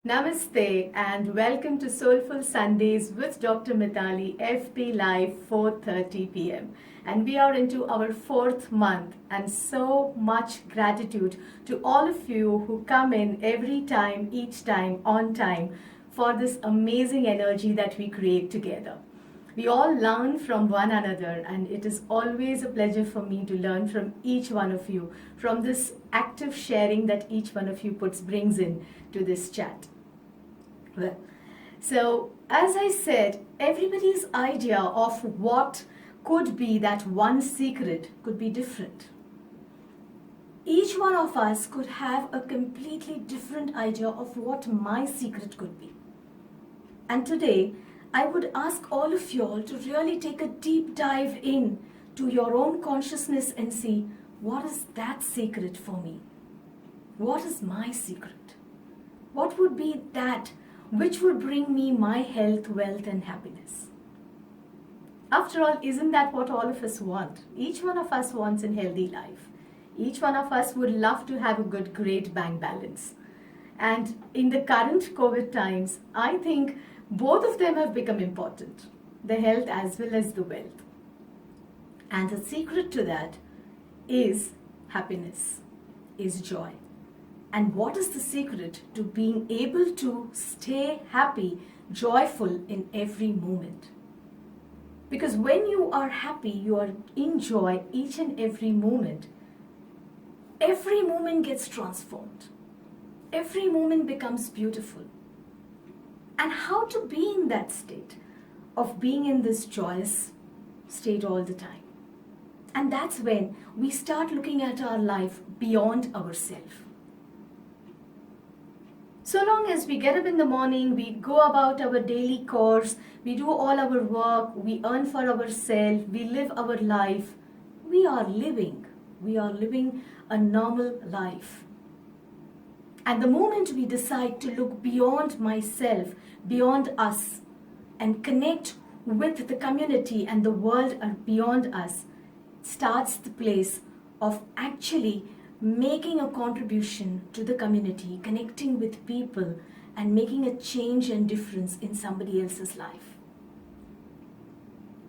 Namaste and welcome to Soulful Sundays with Dr.Mitali, FP Live 4:30 p.m. And we are into our fourth month, and so much gratitude to all of you who come in every time, each time, on time for this amazing energy that we create together. We all learn from one another, and it is always a pleasure for me to learn from each one of you, from this active sharing that each one of you brings in to this chat. Well, so as I said, everybody's idea of what could be that one secret could be different. Each one of us could have a completely different idea of what my secret could be. And today, I would ask all of you all to really take a deep dive in to your own consciousness and see, what is that secret for me? What is my secret? What would be that which would bring me my health, wealth, and happiness? After all, isn't that what all of us want? Each one of us wants a healthy life. Each one of us would love to have a good, great bank balance. And in the current COVID times, I think both of them have become important, the health as well as the wealth. And the secret to that is happiness, is joy. And what is the secret to being able to stay happy, joyful in every moment? Because when you are happy, you are in joy each and every moment gets transformed. Every moment becomes beautiful. And how to be in that state of being in this joyous state all the time. And that's when we start looking at our life beyond ourselves. So long as we get up in the morning, we go about our daily course, we do all our work, we earn for ourselves, we live our life, we are living a normal life. And the moment we decide to look beyond myself, beyond us, and connect with the community and the world beyond us, starts the place of actually making a contribution to the community, connecting with people, and making a change and difference in somebody else's life.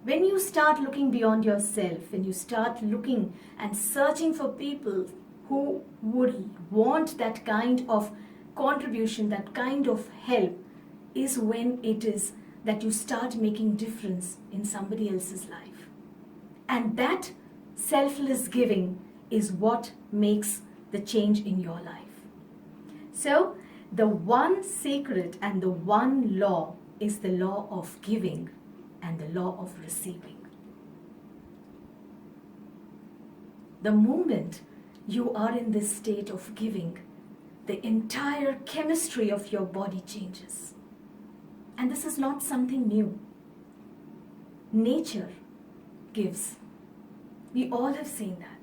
When you start looking beyond yourself, when you start looking and searching for people who would want that kind of contribution, that kind of help, is when it is that you start making difference in somebody else's life. And that selfless giving is what makes the change in your life. So, the one secret and the one law is the law of giving and the law of receiving. The moment you are in this state of giving, the entire chemistry of your body changes. And this is not something new. Nature gives. We all have seen that.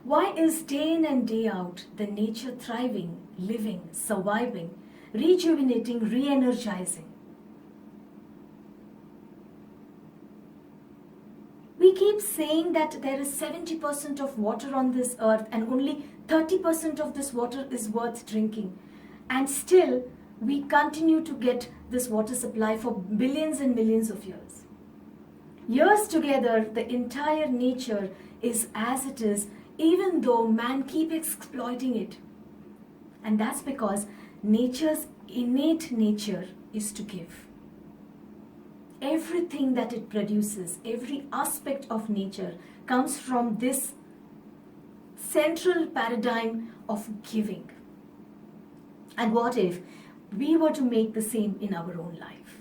Why is day in and day out the nature thriving, living, surviving, rejuvenating, re-energizing? We keep saying that there is 70% of water on this earth and only 30% of this water is worth drinking. And still, we continue to get this water supply for billions and millions of years. Years together, the entire nature is as it is, even though man keeps exploiting it. And that's because nature's innate nature is to give. Everything that it produces, every aspect of nature comes from this central paradigm of giving. And what if we were to make the same in our own life?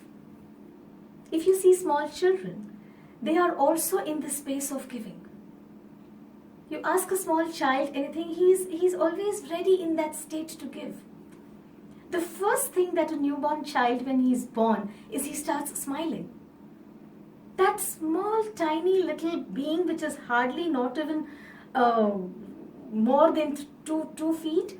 If you see small children, they are also in the space of giving. You ask a small child anything, he's always ready in that state to give. The first thing that a newborn child, when he's born, is he starts smiling. That small, tiny little being, which is hardly not even more than two feet,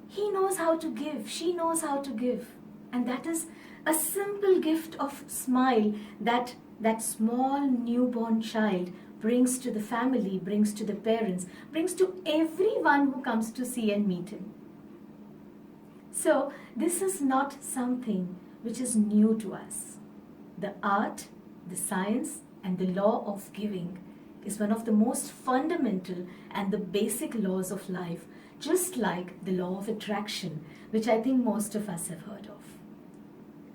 he knows how to give, she knows how to give. And that is a simple gift of smile that small newborn child brings to the family, brings to the parents, brings to everyone who comes to see and meet him. So this is not something which is new to us. The art, the science, and the law of giving is one of the most fundamental and the basic laws of life, just like the law of attraction, which I think most of us have heard of.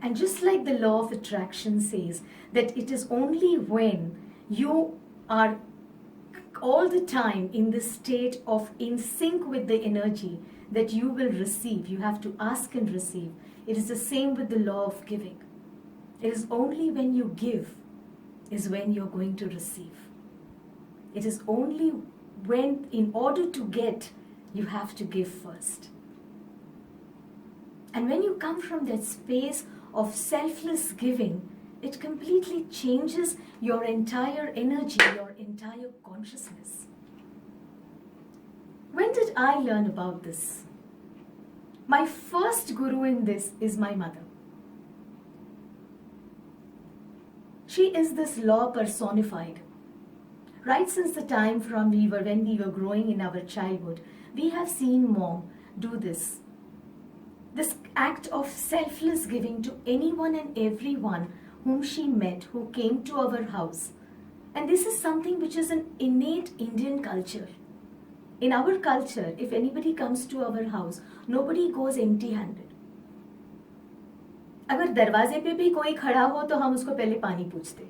And just like the law of attraction says that it is only when you are all the time in this state of in sync with the energy that you will receive. You have to ask and receive. It is the same with the law of giving. It is only when you give is when you're going to receive. It is only when, in order to get, you have to give first. And when you come from that space of selfless giving, it completely changes your entire energy, your entire consciousness. When did I learn about this? My first guru in this is my mother. She is this law personified. Right since the time when we were growing in our childhood, we have seen mom do this. This act of selfless giving to anyone and everyone whom she met, who came to our house. And this is something which is an innate Indian culture. In our culture, if anybody comes to our house, nobody goes empty-handed. अगर दरवाजे पे भी कोई खड़ा हो तो हम उसको पहले पानी पूछते,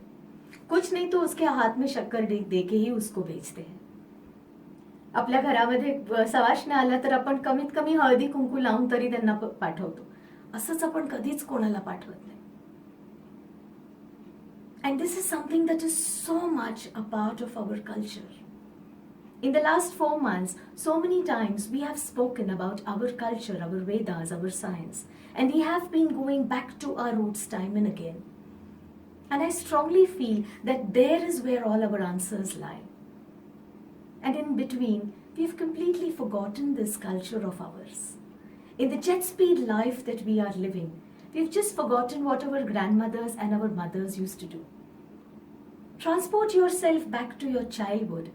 कुछ नहीं तो उसके हाथ में शक्कर दे के ही उसको भेजते हैं. आपल्या घरामध्ये सवाष्ण आला तर आपण कमीत कमी हळदी कुंकू लावून तरी त्यांना पाठवतो. असंच आपण कधीच कोणाला पाठवत नाही. And this is something that is so much a part of our culture. In the last 4 months, so many times we have spoken about our culture, our Vedas, our science, and we have been going back to our roots time and again. And I strongly feel that there is where all our answers lie. And in between, we've completely forgotten this culture of ours. In the jet speed life that we are living, we've just forgotten what our grandmothers and our mothers used to do. Transport yourself back to your childhood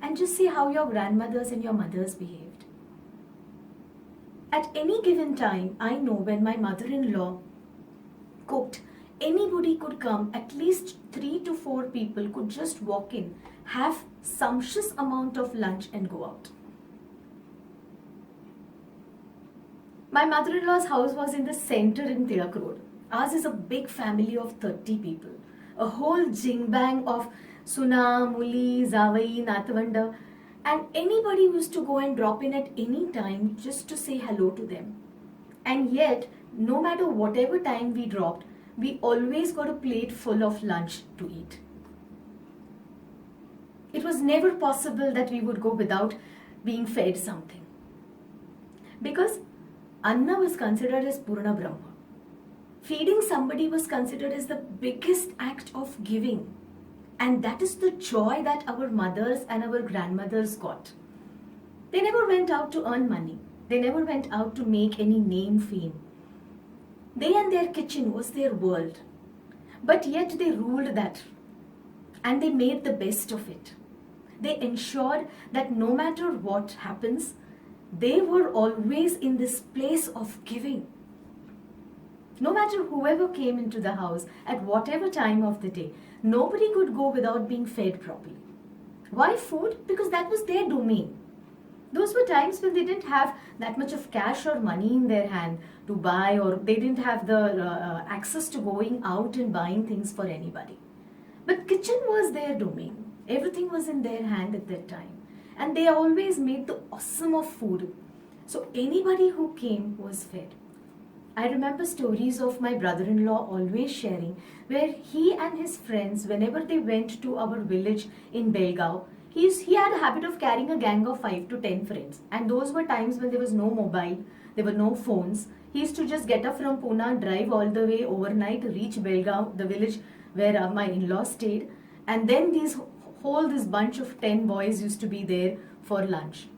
and just see how your grandmothers and your mothers behaved. At any given time, I know when my mother-in-law cooked, anybody could come, at least 3 to 4 people could just walk in, have sumptuous amount of lunch and go out. My mother-in-law's house was in the center in Tilak Road. Ours is a big family of 30 people. A whole jingbang of Suna, Muli, Zavai, Nathvanda, and anybody used to go and drop in at any time just to say hello to them. And yet, no matter whatever time we dropped, we always got a plate full of lunch to eat. It was never possible that we would go without being fed something. Because Anna was considered as Purna Brahma. Feeding somebody was considered as the biggest act of giving. And that is the joy that our mothers and our grandmothers got. They never went out to earn money. They never went out to make any name, fame. They and their kitchen was their world. But yet they ruled that. And they made the best of it. They ensured that no matter what happens, they were always in this place of giving. No matter whoever came into the house at whatever time of the day, nobody could go without being fed properly. Why food? Because that was their domain. Those were times when they didn't have that much of cash or money in their hand to buy, or they didn't have the access to going out and buying things for anybody. But kitchen was their domain. Everything was in their hand at that time. And they always made the awesome of food. So anybody who came was fed. I remember stories of my brother-in-law always sharing where he and his friends, whenever they went to our village in Belgaum, he had a habit of carrying a gang of 5 to 10 friends. And those were times when there was no mobile, there were no phones. He used to just get up from Pune, drive all the way overnight, reach Belgaum, the village where my in-law stayed. And then this bunch of 10 boys used to be there for lunch.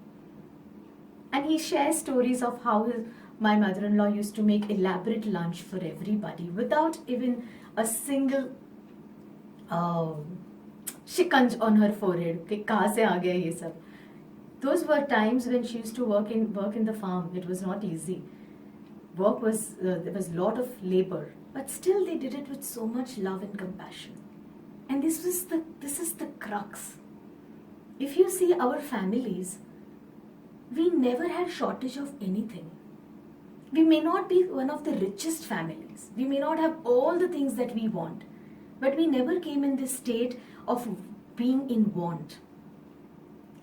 And he shares stories of how my mother-in-law used to make elaborate lunch for everybody without even a single shikanj on her forehead. कि कहाँ से आ गया ये सब? Those were times when she used to work in the farm. It was not easy. there was a lot of labor, but still they did it with so much love and compassion. And this is the crux. If you see our families, we never had shortage of anything. We may not be one of the richest families. We may not have all the things that we want, but we never came in this state of being in want.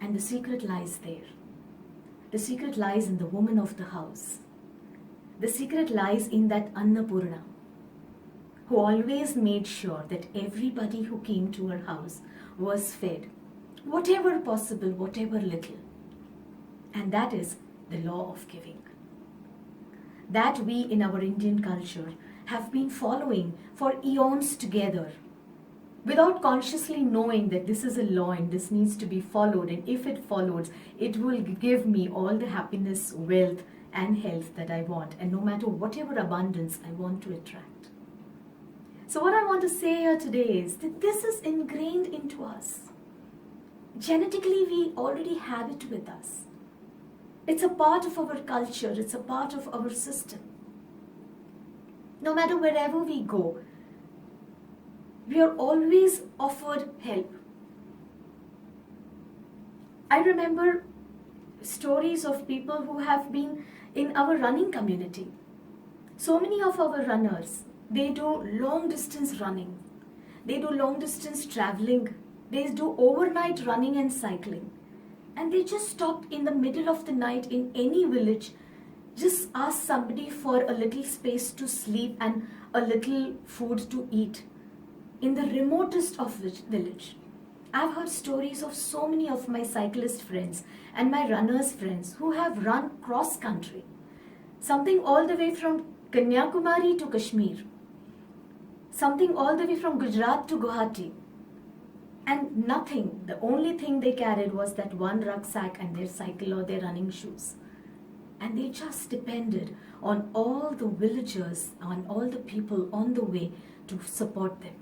And the secret lies there. The secret lies in the woman of the house. The secret lies in that Annapurna, who always made sure that everybody who came to her house was fed, whatever possible, whatever little. And that is the law of giving. That we in our Indian culture have been following for eons together, without consciously knowing that this is a law and this needs to be followed, and if it follows, it will give me all the happiness, wealth and health that I want, and no matter whatever abundance I want to attract. So what I want to say here today is that this is ingrained into us. Genetically, we already have it with us. It's a part of our culture, it's a part of our system. No matter wherever we go, we are always offered help. I remember stories of people who have been in our running community. So many of our runners, they do long distance running. They do long distance traveling. They do overnight running and cycling. And they just stopped in the middle of the night in any village, just ask somebody for a little space to sleep and a little food to eat in the remotest of village. I've heard stories of so many of my cyclist friends and my runners friends who have run cross country, something all the way from Kanyakumari to Kashmir, something all the way from Gujarat to Guwahati. And nothing, the only thing they carried was that one rucksack and their cycle or their running shoes. And they just depended on all the villagers, on all the people on the way to support them.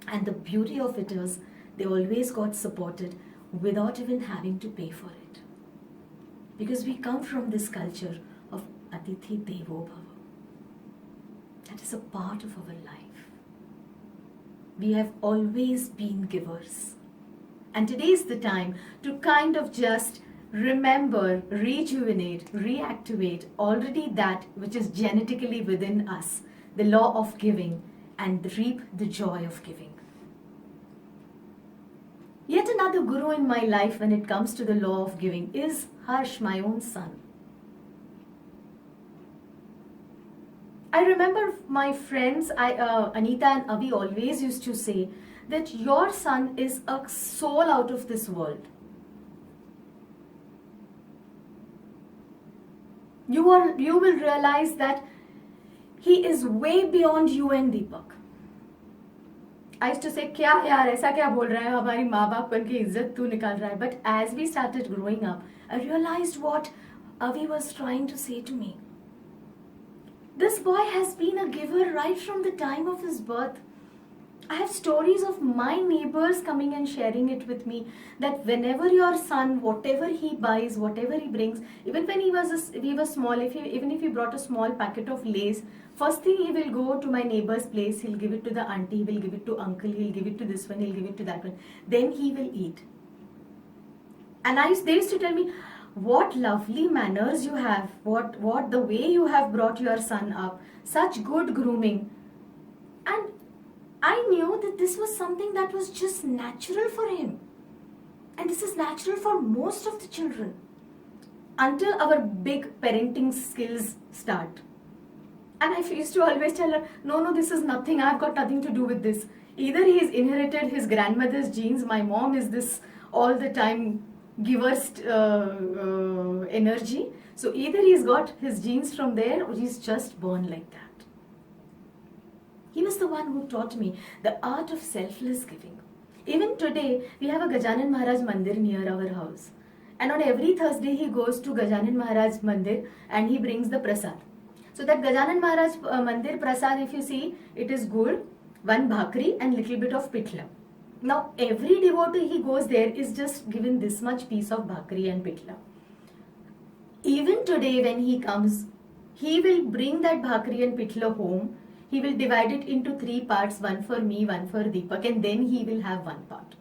And the beauty of it is, they always got supported without even having to pay for it. Because we come from this culture of Atithi Devo Bhava. That is a part of our life. We have always been givers. And today is the time to kind of just remember, rejuvenate, reactivate already that which is genetically within us, the law of giving, and reap the joy of giving. Yet another guru in my life when it comes to the law of giving is Harsh, my own son. I remember my friends, Anita and Avi always used to say that your son is a soul out of this world. You will realize that he is way beyond you and Deepak. I used to say, क्या यार ऐसा क्या बोल रहा है, हमारी माँ बाप की इज्जत तू निकाल रहा है. But as we started growing up, I realized what Avi was trying to say to me. This boy has been a giver right from the time of his birth. I have stories of my neighbors coming and sharing it with me that whenever your son, whatever he buys, whatever he brings, even when he was small, even if he brought a small packet of Lays, first thing he will go to my neighbor's place, he'll give it to the auntie, he will give it to uncle, he'll give it to this one, he'll give it to that one. Then he will eat. And they used to tell me, what lovely manners you have, what the way you have brought your son up, such good grooming. And I knew that this was something that was just natural for him. And this is natural for most of the children. Until our big parenting skills start. And I used to always tell her, no, this is nothing, I've got nothing to do with this. Either he's inherited his grandmother's genes, my mom is this all the time giver's energy. So either he's got his genes from there or he's just born like that. He was the one who taught me the art of selfless giving. Even today, we have a Gajanan Maharaj Mandir near our house. And on every Thursday, he goes to Gajanan Maharaj Mandir and he brings the prasad. So that Gajanan Maharaj Mandir prasad, if you see, it is gur, one bhakri and little bit of pitla. Now, every devotee he goes there is just given this much piece of bhakri and pitla. Even today when he comes, He will bring that bhakri and pitla home. He will divide it into 3 parts, one for me, one for Deepak, and then he will have one part.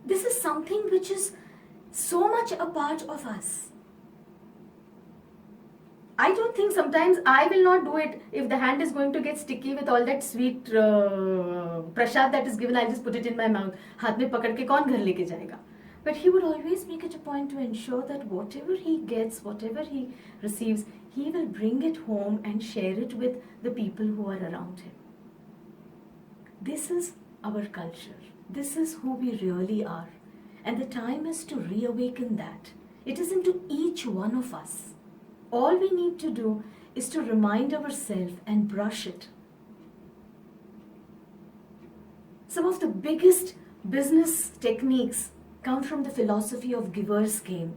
This is something which is so much a part of us. I don't think sometimes I will not do it if the hand is going to get sticky with all that sweet prasad that is given. I'll just put it in my mouth. हाथ में पकड़ के कौन घर लेके जाएगा? But he would always make it a point to ensure that whatever he gets, whatever he receives, he will bring it home and share it with the people who are around him. This is our culture. This is who we really are. And the time is to reawaken that. It is into each one of us. All we need to do is to remind ourselves and brush it. Some of the biggest business techniques come from the philosophy of giver's gain.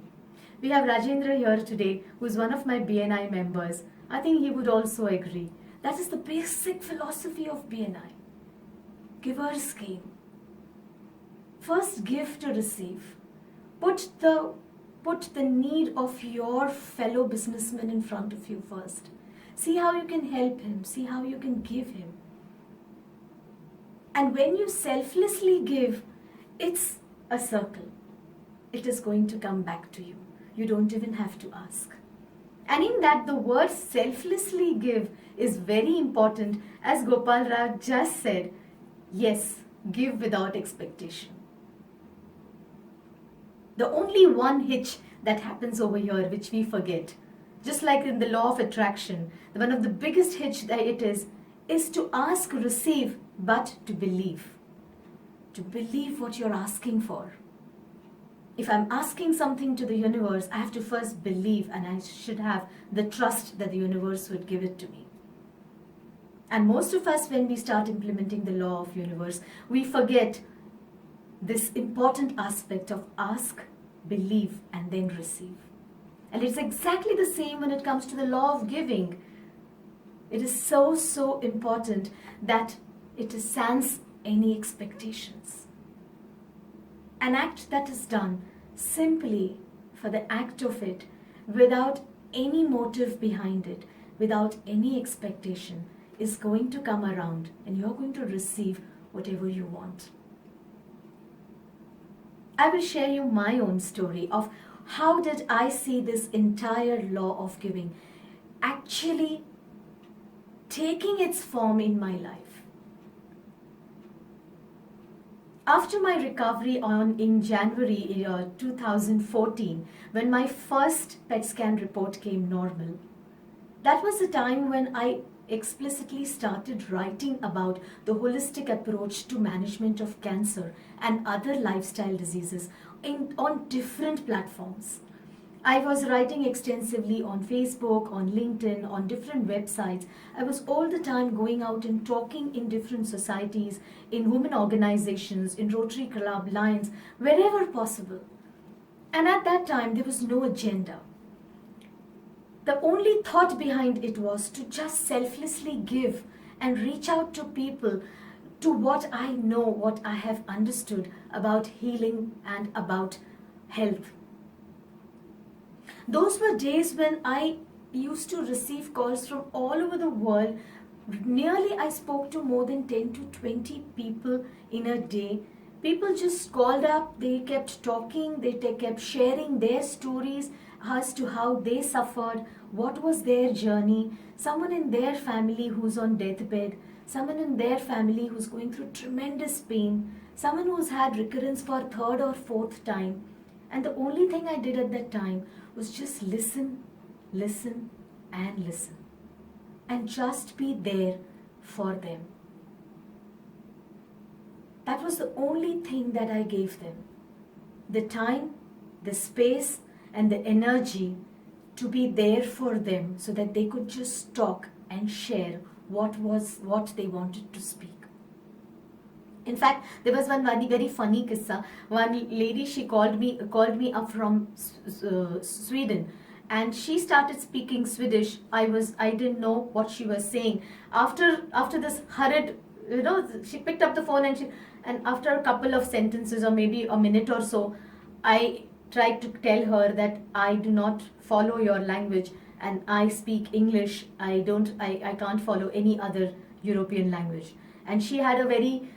We have Rajendra here today, who is one of my BNI members. I think he would also agree. That is the basic philosophy of BNI. Giver's gain. First, give to receive. Put the need of your fellow businessman in front of you first. See how you can help him. See how you can give him. And when you selflessly give, it's a circle. It is going to come back to you. You don't even have to ask. And in that, the word selflessly give is very important. As Gopal Raj just said, yes, give without expectation. The only one hitch that happens over here, which we forget, just like in the law of attraction, one of the biggest hitch that it is to ask, receive, but to believe. To believe what you're asking for. If I'm asking something to the universe, I have to first believe, and I should have the trust that the universe would give it to me. And most of us, when we start implementing the law of universe, we forget this important aspect of ask, believe, and then receive. And it's exactly the same when it comes to the law of giving. It is so important that it sans any expectations. An act that is done simply for the act of it, without any motive behind it, without any expectation, is going to come around, and you're going to receive whatever you want. I will share you my own story of how did I see this entire law of giving actually taking its form in my life. After my recovery in January 2014, when my first PET scan report came normal, that was the time when I explicitly started writing about the holistic approach to management of cancer and other lifestyle diseases on different platforms. I was writing extensively on Facebook, on LinkedIn, on different websites. I was all the time going out and talking in different societies, in women organizations, in Rotary Club, Lions, wherever possible. And at that time, there was no agenda. The only thought behind it was to just selflessly give and reach out to people, to what I know, what I have understood about healing and about health. Those were days when I used to receive calls from all over the world. Nearly I spoke to more than 10 to 20 people in a day. People just called up, they kept talking, they kept sharing their stories as to how they suffered, what was their journey, someone in their family who's on deathbed, someone in their family who's going through tremendous pain, someone who's had recurrence for third or fourth time. And the only thing I did at that time was just listen, listen, and listen. And just be there for them. That was the only thing that I gave them. The time, the space, and the energy to be there for them so that they could just talk and share what they wanted to speak. In fact, there was one very funny kissa. One lady, she called me up from Sweden, and she started speaking Swedish. I didn't know what she was saying. After this hurried, she picked up the phone and after a couple of sentences or maybe a minute or so, I tried to tell her that I do not follow your language and I speak English. I can't follow any other European language. And she had a very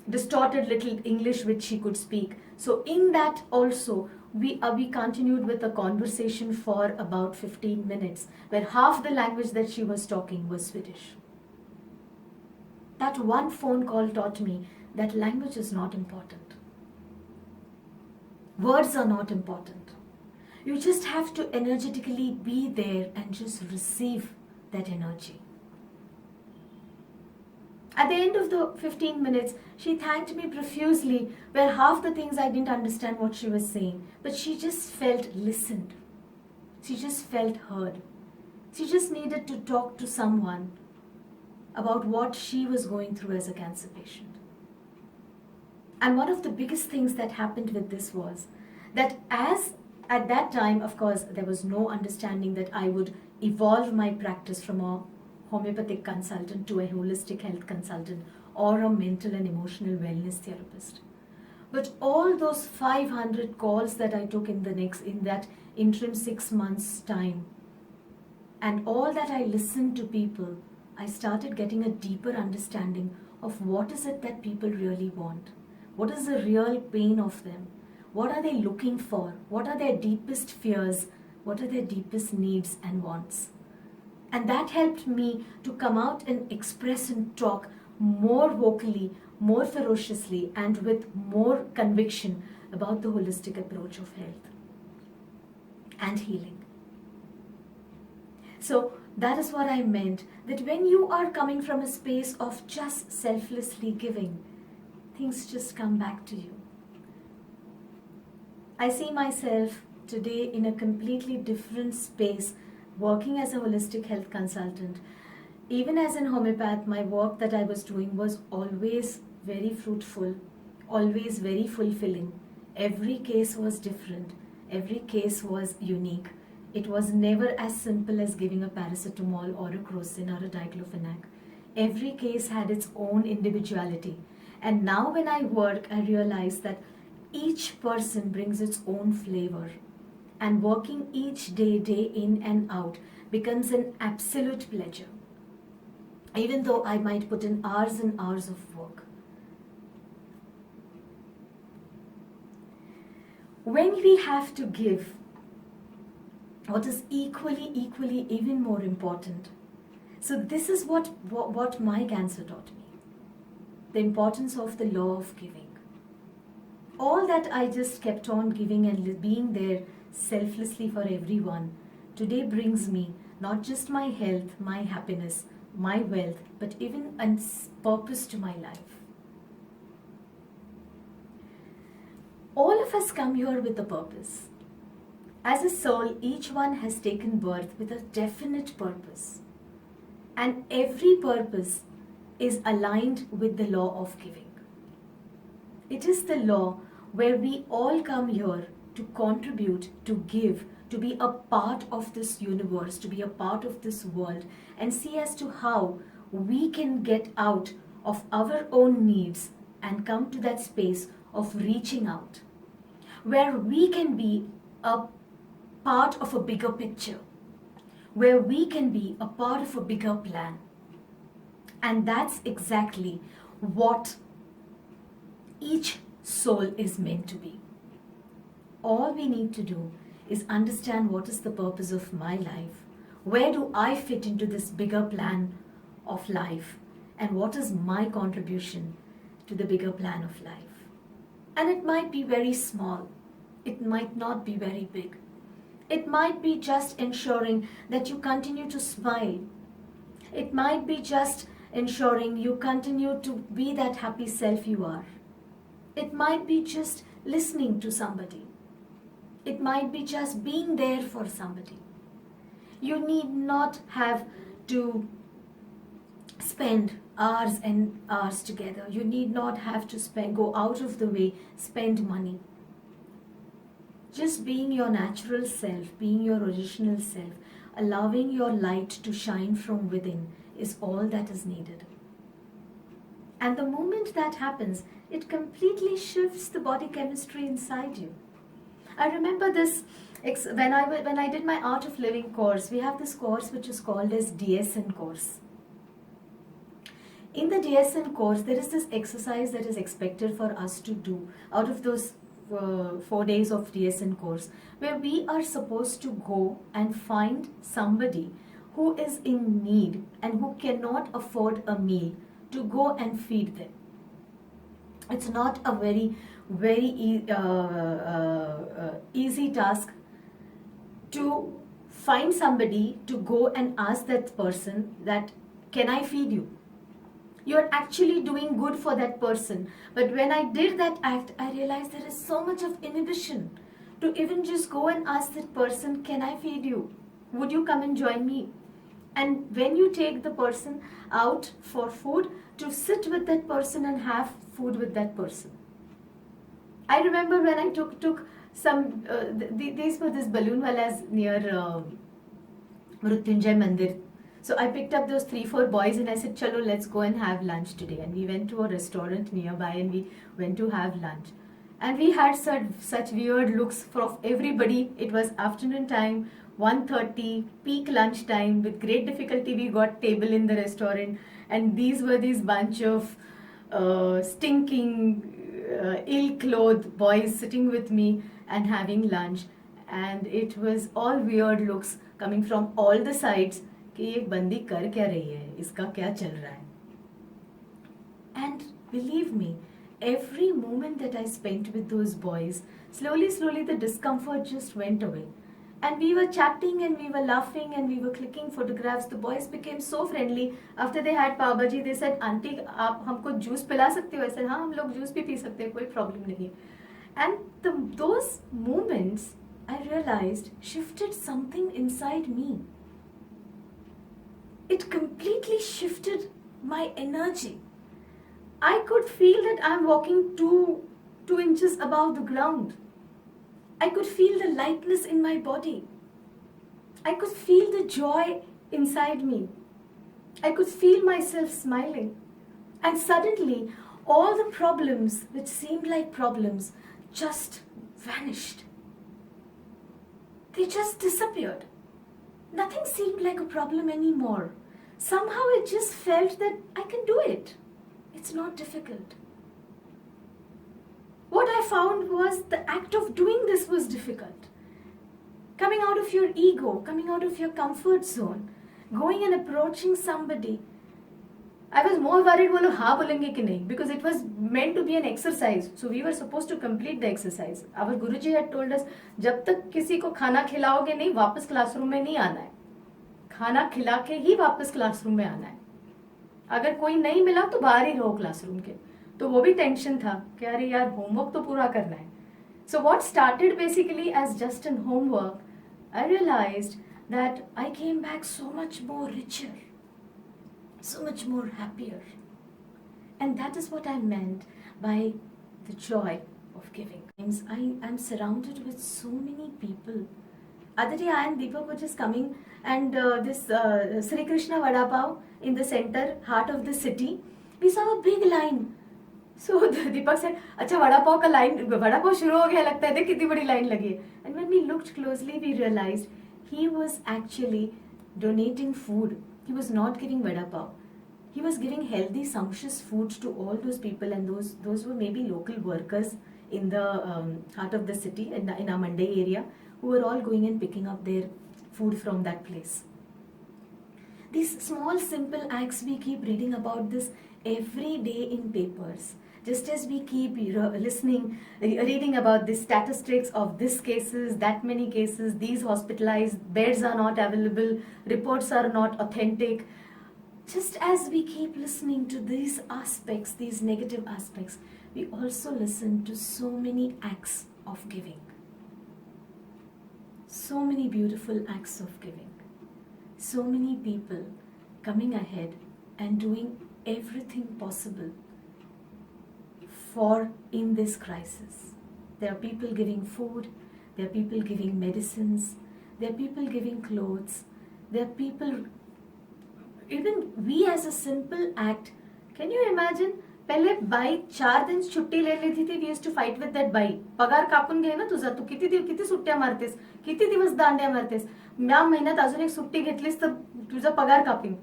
distorted little English which she could speak. So in that also, we continued with a conversation for about 15 minutes, where half the language that she was talking was Swedish. That one phone call taught me that language is not important. Words are not important. You just have to energetically be there and just receive that energy. At the end of the 15 minutes, she thanked me profusely, where half the things I didn't understand what she was saying, but she just felt listened. She just felt heard. She just needed to talk to someone about what she was going through as a cancer patient. And one of the biggest things that happened with this was that at that time, of course, there was no understanding that I would evolve my practice from a homeopathic consultant to a holistic health consultant or a mental and emotional wellness therapist. But all those 500 calls that I took in that interim 6 months time, and all that I listened to people, I started getting a deeper understanding of what is it that people really want. What is the real pain of them? What are they looking for? What are their deepest fears? What are their deepest needs and wants? And that helped me to come out and express and talk more vocally, more ferociously, and with more conviction about the holistic approach of health and healing. So that is what I meant, that when you are coming from a space of just selflessly giving, things just come back to you. I see myself today in a completely different space, working as a holistic health consultant. Even as an homeopath, my work that I was doing was always very fruitful, always very fulfilling. Every case was different. Every case was unique. It was never as simple as giving a paracetamol or a crocin or a diclofenac. Every case had its own individuality. And now when I work, I realize that each person brings its own flavor. And working each day, day in and out, becomes an absolute pleasure. Even though I might put in hours and hours of work. When we have to give, what is equally, even more important. So this is what my cancer taught me. The importance of the law of giving. All that I just kept on giving and being there selflessly for everyone, today brings me not just my health, my happiness, my wealth, but even a purpose to my life. All of us come here with a purpose. As a soul, each one has taken birth with a definite purpose. And every purpose is aligned with the law of giving. It is the law where we all come here to contribute, to give, to be a part of this universe, to be a part of this world, and see as to how we can get out of our own needs and come to that space of reaching out, where we can be a part of a bigger picture, where we can be a part of a bigger plan. And that's exactly what each soul is meant to be. All we need to do is understand what is the purpose of my life, where do I fit into this bigger plan of life, and what is my contribution to the bigger plan of life. And it might be very small, it might not be very big. It might be just ensuring that you continue to smile. It might be just ensuring you continue to be that happy self you are. It might be just listening to somebody. It might be just being there for somebody. You need not have to spend hours and hours together. You need not have to go out of the way, spend money. Just being your natural self, being your original self, allowing your light to shine from within is all that is needed. And the moment that happens, it completely shifts the body chemistry inside you. I remember this when I did my Art of Living course. We have this course which is called as DSN course. In the DSN course, there is this exercise that is expected for us to do out of those 4 days of DSN course, where we are supposed to go and find somebody who is in need and who cannot afford a meal, to go and feed them. It's not a very easy task to find somebody to go and ask that person that, can I feed you? You're actually doing good for that person. But when I did that act, I realized there is so much of inhibition to even just go and ask that person, can I feed you? Would you come and join me? And when you take the person out for food, to sit with that person and have food with that person. I remember when I took some, these were this balloon walas near Mrutyunjay Mandir. So I picked up those 3-4 boys and I said, chalo, let's go and have lunch today. And we went to a restaurant nearby and we went to have lunch. And we had such weird looks from everybody. It was afternoon time, 1:30, peak lunch time. With great difficulty, we got table in the restaurant. And these were these bunch of stinking, ill-clothed boys sitting with me and having lunch. And it was all weird looks coming from all the sides. कि एक बंदी कर क्या रही है, इसका क्या चल रहा है. And believe me, every moment that I spent with those boys, slowly the discomfort just went away. And we were chatting and we were laughing and we were clicking photographs. The boys became so friendly. After they had pav bhaji, they said, aunty आप हमको juice पिला सकते हो? I said, हाँ हम लोग juice भी P सकते हैं, कोई प्रॉब्लम नहीं. And those moments, I realized, shifted something inside me. It completely shifted my energy. I could feel that I'm walking two inches above the ground. I could feel the lightness in my body. I could feel the joy inside me. I could feel myself smiling. And suddenly, all the problems which seemed like problems just vanished. They just disappeared. Nothing seemed like a problem anymore. Somehow it just felt that I can do it. It's not difficult. What I found was the act of doing this was difficult. Coming out of your ego, coming out of your comfort zone, going and approaching somebody. I was more worried वो लोग हाँ बोलेंगे कि नहीं, because it was meant to be an exercise. So we were supposed to complete the exercise. Our Guruji had told us, जब तक किसी को खाना खिलाओगे नहीं, वापस क्लासरूम में नहीं आना है. खाना खिला के ही वापस क्लासरूम में आना है. अगर कोई नहीं मिला तो बाहर ही रहो क्लासरूम के. तो वो भी टेंशन था कि अरे यार होमवर्क तो पूरा करना है. So what started basically as just an homework, I realized that I came back so much more richer, so much more happier. And that is what I meant by the joy of giving. I am surrounded with so many people. Other day I and Deepak were just coming and this Sri Krishna Vada Pav in the center, heart of the city, we saw a big line. So Deepak said, अच्छा वड़ा पाव का line vada pav शुरू हो गया लगता है, देख कितनी बड़ी लाइन लगी है. And when we looked closely, we realized he was actually donating food. He was not giving vada pav. He was giving healthy, sumptuous food to all those people, and those were maybe local workers in the heart of the city, in our Monday area, who were all going and picking up their food from that place. These small, simple acts, we keep reading about this every day in papers. Just as we keep reading about the statistics of this cases, that many cases, these hospitalized, beds are not available, reports are not authentic. Just as we keep listening to these aspects, these negative aspects, we also listen to so many acts of giving. So many beautiful acts of giving. So many people coming ahead and doing everything possible for in this crisis. There are people giving food, there are people giving medicines, there are people giving clothes, there are people, even we as a simple act, can you imagine पहले बाई 4 दिन छुट्टी ले लेती थी. We used to fight with that बाई. पगार कापून घे ना तुझा, तू किती सुट्ट्या मारतेस, किती दिवस दांड्या मारतेस, या महिन्यात अजून एक सुट्टी घेतलीस तर तुझा पगार कापीन.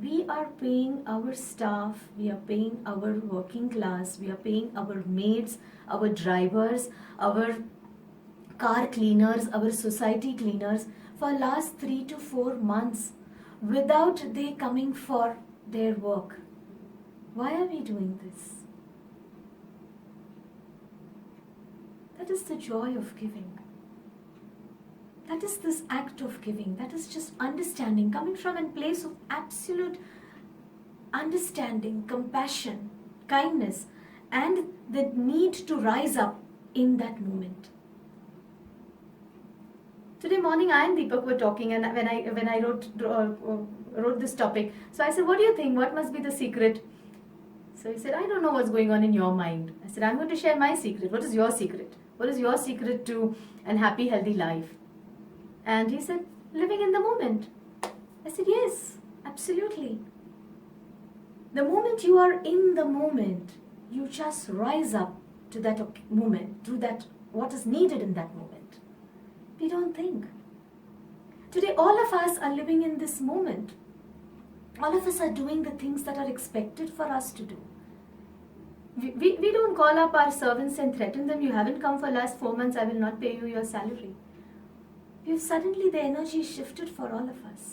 We are paying our staff, we are paying our working class, we are paying our maids, our drivers, our car cleaners, our society cleaners for last 3 to 4 months without they coming for their work. Why are we doing this? That is the joy of giving. That is this act of giving. That is just understanding, coming from a place of absolute understanding, compassion, kindness, and the need to rise up in that moment. Today morning, I and Deepak were talking, and when I wrote this topic, so I said, "What do you think? What must be the secret?" So he said, "I don't know what's going on in your mind." I said, "I'm going to share my secret. What is your secret? What is your secret to a happy, healthy life?" And he said, "Living in the moment." I said, "Yes, absolutely. The moment you are in the moment, you just rise up to that moment, to that what is needed in that moment. We don't think. Today, all of us are living in this moment. All of us are doing the things that are expected for us to do. We don't call up our servants and threaten them. You haven't come for last 4 months, I will not pay you your salary. Suddenly the energy shifted for all of us.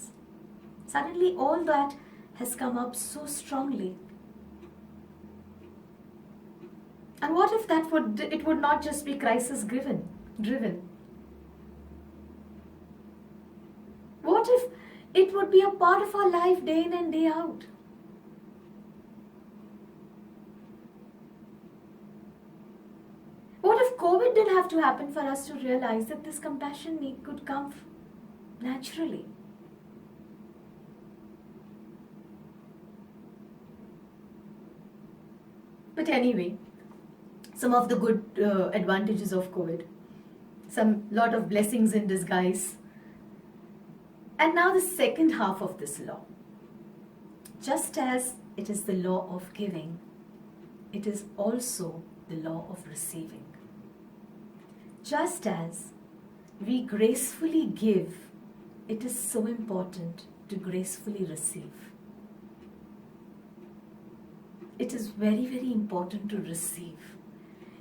Suddenly all that has come up so strongly. And what if it would not just be crisis driven? What if it would be a part of our life day in and day out? What if COVID didn't have to happen for us to realize that this compassion need could come naturally? But anyway, some of the good advantages of COVID, some lot of blessings in disguise. And now the second half of this law. Just as it is the law of giving, it is also the law of receiving. Just as we gracefully give, it is so important to gracefully receive. It is very, very important to receive.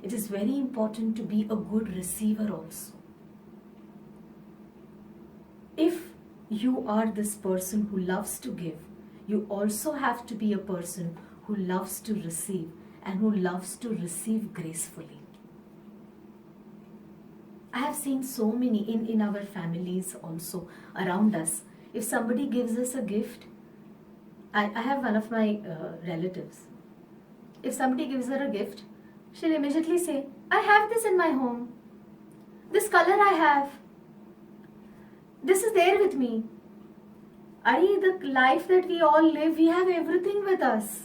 It is very important to be a good receiver also. If you are this person who loves to give, you also have to be a person who loves to receive and who loves to receive gracefully. I have seen so many in our families also around us. If somebody gives us a gift, I have one of my relatives. If somebody gives her a gift, she'll immediately say, "I have this in my home. This color I have. This is there with me." The life that we all live, we have everything with us.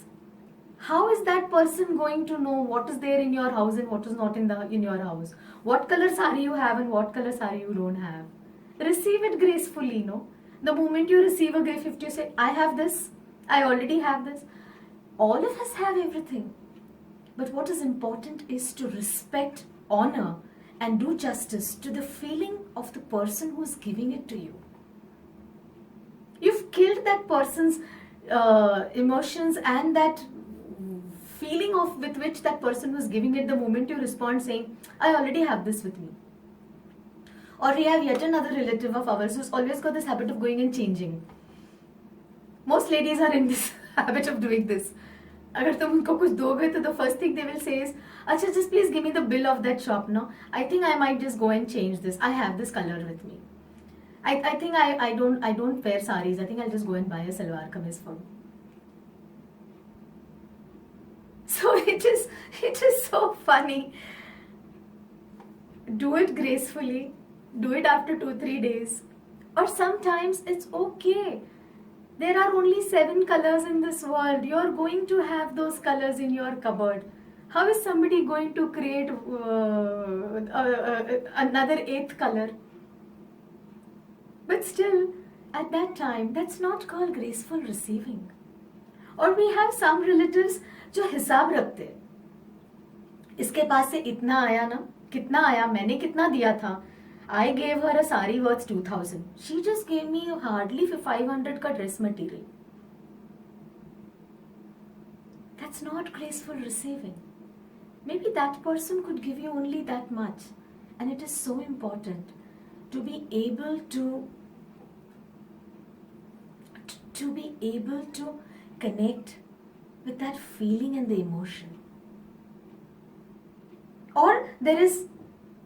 How is that person going to know what is there in your house and what is not in your house? What color saree you have and what color saree you don't have? Receive it gracefully, no? The moment you receive a gift, if you say, "I have this, I already have this," all of us have everything. But what is important is to respect, honor, and do justice to the feeling of the person who is giving it to you. You've killed that person's emotions and that feeling with which that person was giving it the moment you respond saying, "I already have this with me." Or we have yet another relative of ours who's always got this habit of going and changing. Most ladies are in this habit of doing this. अगर तुम उनको कुछ दोगे तो the first thing they will say is, "अच्छा, just please give me the bill of that shop, no? I think I might just go and change this. I have this color with me. I think I don't wear saris. I think I'll just go and buy a salwar kameez for me." So it is so funny. Do it gracefully. Do it after 2-3 days. Or sometimes it's okay. There are only 7 colors in this world. You're going to have those colors in your cupboard. How is somebody going to create another 8th color? But still, at that time, that's not called graceful receiving. और we have some relatives जो हिसाब रखते हैं, इसके पास से इतना आया ना, कितना आया, मैंने कितना दिया था. I gave her a sari worth 2000. She just gave me hardly 500 का dress material. That's not graceful receiving. Maybe that person could give you only that much. And it is so important to be able to connect with that feeling and the emotion. Or there is,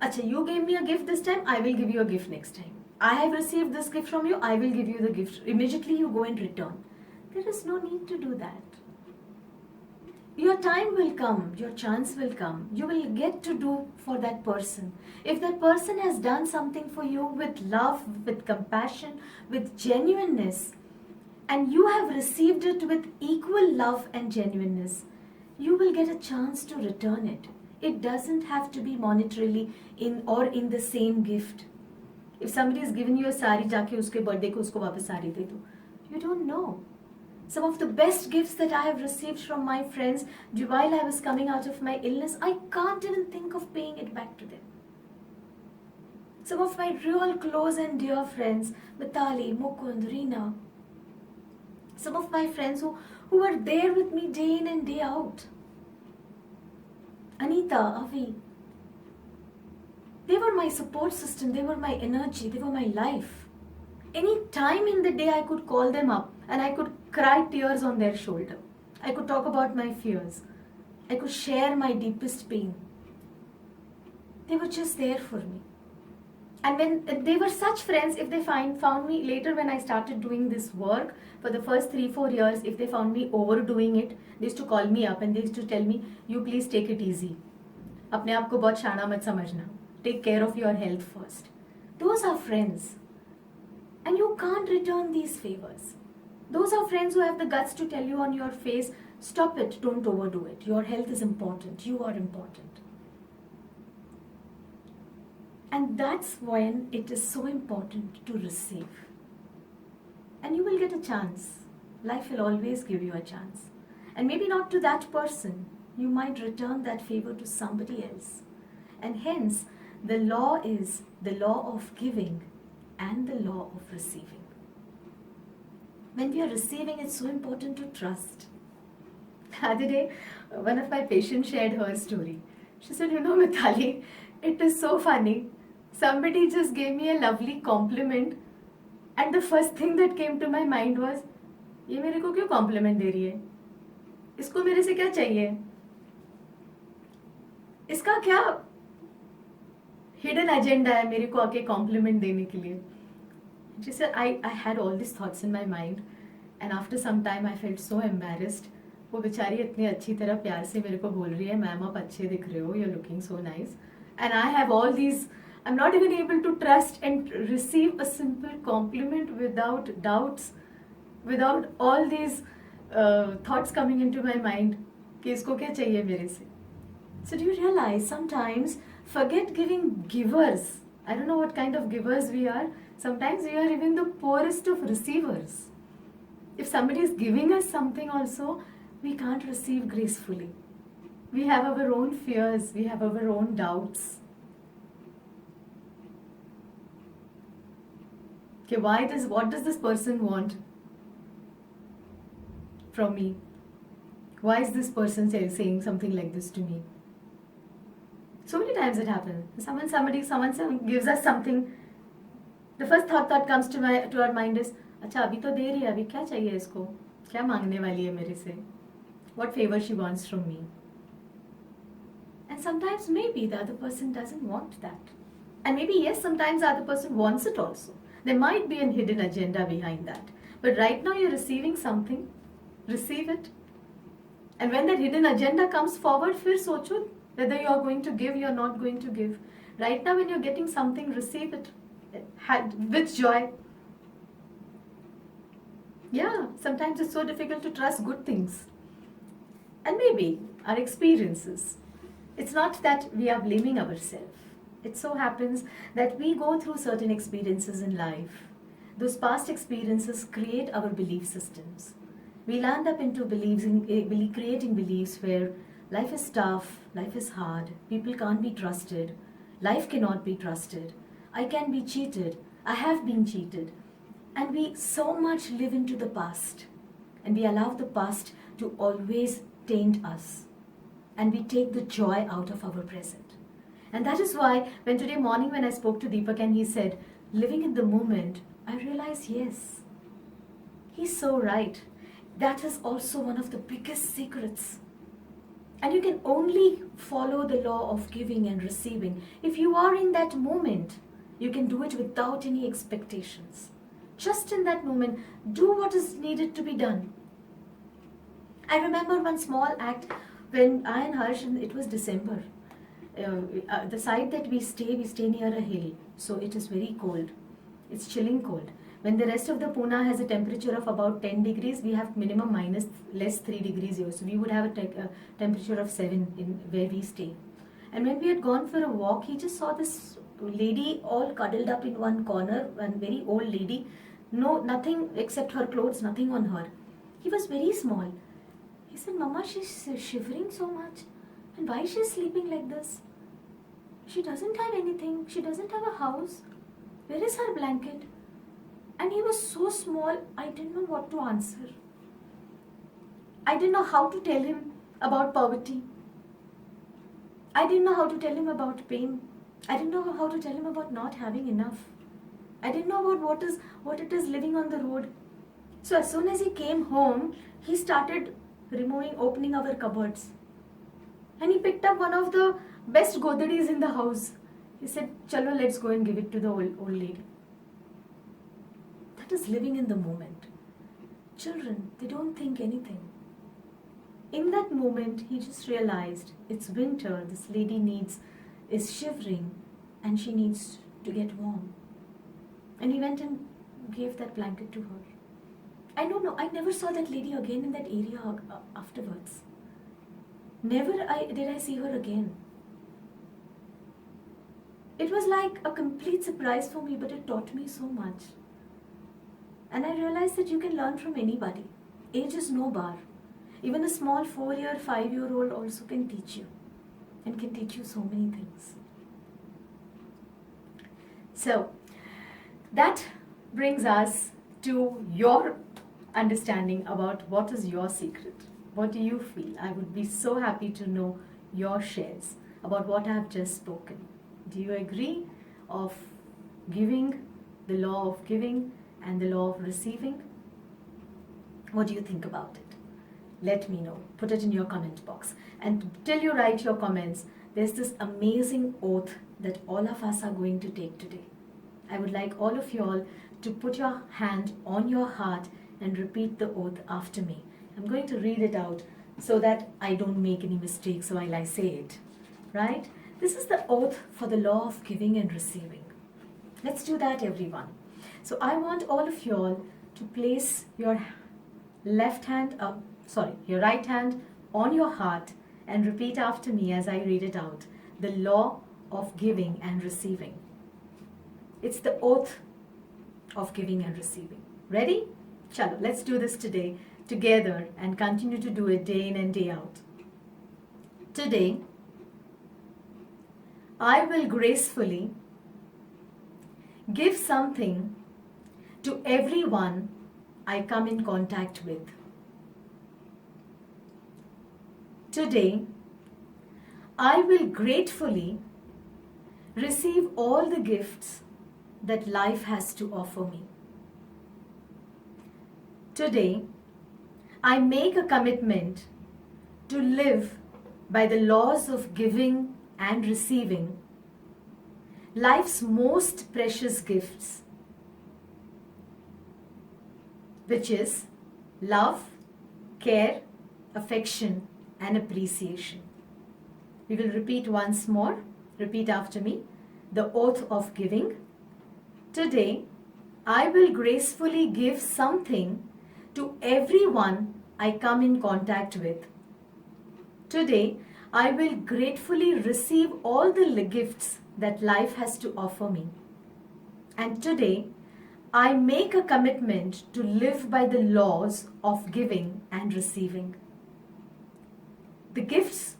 Acha, you gave me a gift this time, I will give you a gift next time. I have received this gift from you, I will give you the gift. Immediately you go and return. There is no need to do that. Your time will come, your chance will come. You will get to do for that person. If that person has done something for you with love, with compassion, with genuineness, and you have received it with equal love and genuineness, you will get a chance to return it. It doesn't have to be monetarily in the same gift. If somebody has given you a sari, जाके उसके birthday को उसको वापस साड़ी दे दो. You don't know. Some of the best gifts that I have received from my friends while I was coming out of my illness, I can't even think of paying it back to them. Some of my real close and dear friends, Mitali, Mukund, Reena, some of my friends who were there with me day in and day out. Anita, Avi, they were my support system, they were my energy, they were my life. Any time in the day I could call them up and I could cry tears on their shoulder. I could talk about my fears. I could share my deepest pain. They were just there for me. And when they were such friends, if they found me later when I started doing this work, for the first 3-4 years, if they found me overdoing it, they used to call me up and they used to tell me, you please take it easy. अपने आप को बहुत शाना मत समझना. Take care of your health first. Those are friends. And you can't return these favors. Those are friends who have the guts to tell you on your face, stop it, don't overdo it. Your health is important. You are important. And that's when it is so important to receive. And you will get a chance. Life will always give you a chance. And maybe not to that person. You might return that favor to somebody else. And hence, the law is the law of giving and the law of receiving. When we are receiving, it's so important to trust. The other day, one of my patients shared her story. She said, Mitali, it is so funny. Somebody just gave me a lovely compliment and the first thing that came to my mind was, ये मेरे को क्यों compliment दे रही है? इसको मेरे से क्या चाहिए? इसका क्या hidden agenda है मेरे को आके compliment देने के लिए? She said, I had all these thoughts in my mind and after some time I felt so embarrassed. वो बेचारी इतनी अच्छी तरह प्यार से मेरे को बोल रही है, मैम आप अच्छे दिख रहे हो, you're looking so nice. And I have all these, I'm not even able to trust and receive a simple compliment without doubts, without all these thoughts coming into my mind कि इसको क्या चाहिए मेरे से. So do you realize sometimes forget giving givers. I don't know what kind of givers we are. Sometimes we are even the poorest of receivers. If somebody is giving us something also, we can't receive gracefully. We have our own fears, we have our own doubts. Okay, what does this person want from me? Why is this person saying something like this to me? So many times it happens. Someone gives us something. The first thought that comes to our mind is, अच्छा अभी तो दे रही है, अभी क्या चाहिए इसको? क्या मांगने वाली है मेरे से? What favor she wants from me? And sometimes maybe the other person doesn't want that. And maybe yes, sometimes the other person wants it also. There might be a hidden agenda behind that. But right now you're receiving something, receive it. And when that hidden agenda comes forward, फिर सोचो whether you are going to give, you are not going to give. Right now when you're getting something, receive it with joy. Yeah, sometimes it's so difficult to trust good things. And maybe our experiences. It's not that we are blaming ourselves. It so happens that we go through certain experiences in life. Those past experiences create our belief systems. we land up into creating beliefs where life is tough, life is hard, people can't be trusted, life cannot be trusted, I can be cheated, I have been cheated. And we so much live into the past, and we allow the past to always taint us, and we take the joy out of our present. And that is why when today morning when I spoke to Deepak and he said, living in the moment, I realized, yes, he's so right. That is also one of the biggest secrets. And you can only follow the law of giving and receiving. If you are in that moment, you can do it without any expectations. Just in that moment, do what is needed to be done. I remember one small act when I and Harsh, it was December. The side that we stay near a hill. So it is very cold. It's chilling cold. When the rest of the Pune has a temperature of about 10 degrees, we have minimum minus less 3 degrees here. So we would have a temperature of 7 in where we stay. And when we had gone for a walk, he just saw this lady all cuddled up in one corner, one very old lady. No, nothing except her clothes, nothing on her. He was very small. He said, Mama, she's shivering so much. And why is she sleeping like this? She doesn't have anything. She doesn't have a house. Where is her blanket? And he was so small, I didn't know what to answer. I didn't know how to tell him about poverty. I didn't know how to tell him about pain. I didn't know how to tell him about not having enough. I didn't know about what it is living on the road. So as soon as he came home, he started opening our cupboards. And he picked up one of the best godaris in the house. He said, Chalo, let's go and give it to the old lady. That is living in the moment. Children, they don't think anything. In that moment, he just realized it's winter, this lady is shivering and she needs to get warm. And he went and gave that blanket to her. I don't know, I never saw that lady again in that area afterwards. Never did I see her again. It was like a complete surprise for me, but it taught me so much. And I realized that you can learn from anybody. Age is no bar. Even a small 4-year, 5-year-old also can teach you. And can teach you so many things. So, that brings us to your understanding about what is your secret. What do you feel? I would be so happy to know your shares about what I have just spoken. Do you agree of giving, the law of giving and the law of receiving? What do you think about it? Let me know. Put it in your comment box. And till you write your comments, there's this amazing oath that all of us are going to take today. I would like all of you all to put your hand on your heart and repeat the oath after me. I'm going to read it out so that I don't make any mistakes while I say it. Right? This is the oath for the law of giving and receiving. Let's do that, everyone. So I want all of you all to place your your right hand on your heart and repeat after me as I read it out. The law of giving and receiving. It's the oath of giving and receiving. Ready? Chalo, let's do this today together and continue to do it day in and day out. Today, I will gracefully give something to everyone I come in contact with. Today, I will gratefully receive all the gifts that life has to offer me. Today, I make a commitment to live by the laws of giving and receiving life's most precious gifts, which is love, care, affection, and appreciation. We will repeat once more. Repeat after me. The oath of giving. Today, I will gracefully give something to everyone I come in contact with. Today, I will gratefully receive all the gifts that life has to offer me. And today, I make a commitment to live by the laws of giving and receiving. The gifts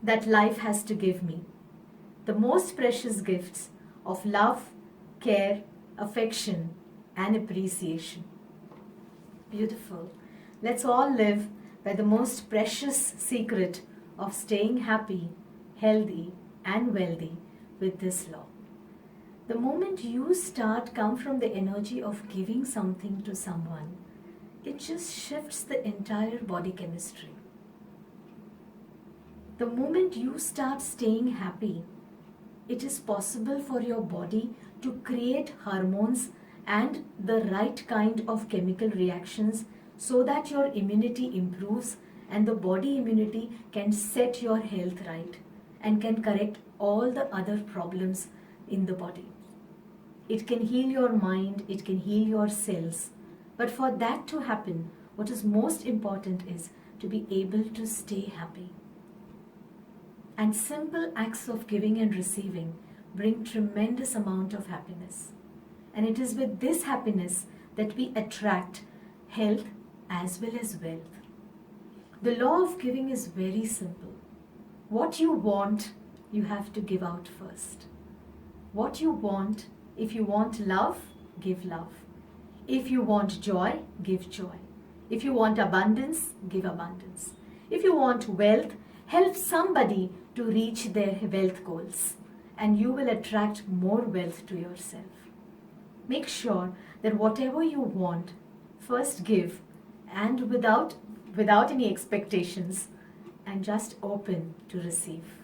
that life has to give me, the most precious gifts of love, care, affection, and appreciation. Beautiful. Let's all live by the most precious secret of staying happy, healthy, and wealthy with this law. The moment you start come from the energy of giving something to someone, it just shifts the entire body chemistry. The moment you start staying happy, it is possible for your body to create hormones and the right kind of chemical reactions so that your immunity improves and the body immunity can set your health right and can correct all the other problems in the body. It can heal your mind, it can heal your cells. But for that to happen, what is most important is to be able to stay happy. And simple acts of giving and receiving bring tremendous amount of happiness. And it is with this happiness that we attract health as well as wealth. The law of giving is very simple. What you want, you have to give out first. What you want, if you want love, give love. If you want joy, give joy. If you want abundance, give abundance. If you want wealth, help somebody to reach their wealth goals, and you will attract more wealth to yourself. Make sure that whatever you want, first give, and without any expectations, and just open to receive.